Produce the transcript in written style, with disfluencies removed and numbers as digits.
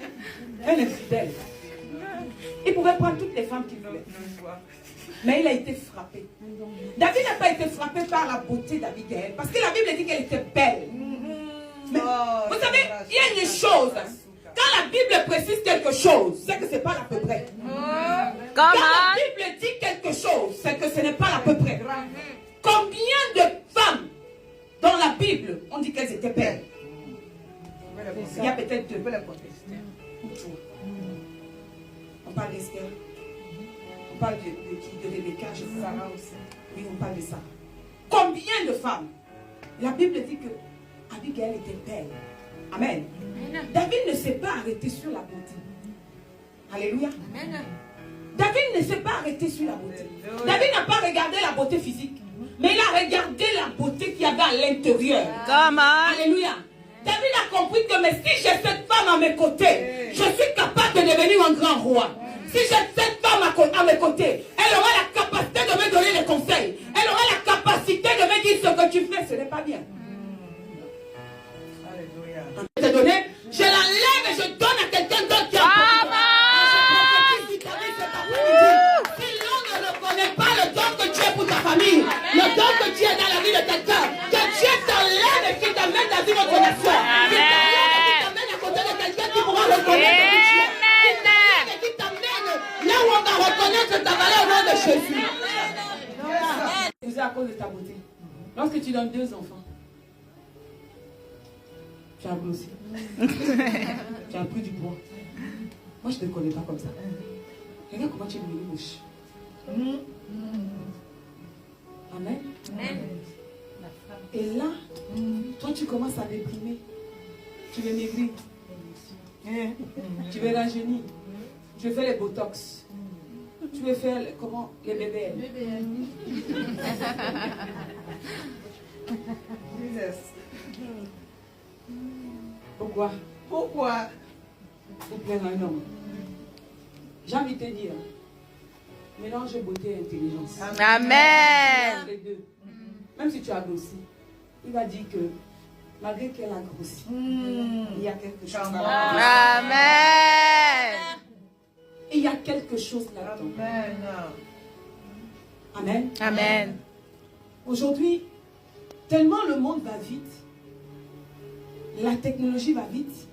Un infidèle. Il pouvait prendre toutes les femmes qu'il voulait. Mais il a été frappé. David n'a pas été frappé par la beauté d'Abigail. Parce que la Bible dit qu'elle était belle. Mais, vous savez, il y a une chose. Quand la Bible précise quelque chose, c'est que ce n'est pas à peu près. Quand la Bible dit quelque chose, c'est que ce n'est pas à peu près. Combien de femmes dans la Bible on dit qu'elles étaient belles? Il y a peut-être deux. On parle d'Esther. On parle de Rebecca, je sais. Sarah aussi. Oui, on parle de ça. Combien de femmes? La Bible dit que Abigail était belle. Amen. David ne s'est pas arrêté sur la beauté. Alléluia. Amen. David ne s'est pas arrêté sur la beauté. David n'a pas regardé la beauté physique, mais il a regardé la beauté qu'il y avait à l'intérieur. Alléluia. David a compris que mais si j'ai cette femme à mes côtés, je suis capable de devenir un grand roi. Si j'ai cette femme à mes côtés, elle aura la capacité de me donner les conseils. Elle aura la capacité de me dire ce que tu fais, ce n'est pas bien. Alléluia. Je te donne, je la lève et je donne à quelqu'un d'autre qui a si l'on ne reconnaît pas le don que tu es pour ta famille, le don que tu es dans la vie de quelqu'un, que Dieu t'enlève et qu'il t'amène dans une autre nation, qu'il t'amène à côté de quelqu'un qui pourra reconnaître que tu es, qu'il t'amène là où on va reconnaître ta valeur au nom de Jésus. C'est à cause de ta beauté. Lorsque tu donnes 2 enfants, tu as grossi. Tu as pris du poids. Moi, je ne te connais pas comme ça. Regarde comment tu es devenu moche. Amen. Et là, toi, tu commences à déprimer. Tu veux maigrir. Tu veux rajeunir. Tu veux faire les botox. Tu veux faire comment les bébés. Pourquoi? Pour plaire à un homme. J'ai envie de te dire, mélange beauté et intelligence. Amen. Les deux. Même si tu as grossi, il va dire que malgré qu'elle a grossi, il y a quelque chose là-dedans. Amen. Il y a quelque chose là-dedans. Amen. Amen. Aujourd'hui, tellement le monde va vite, la technologie va vite,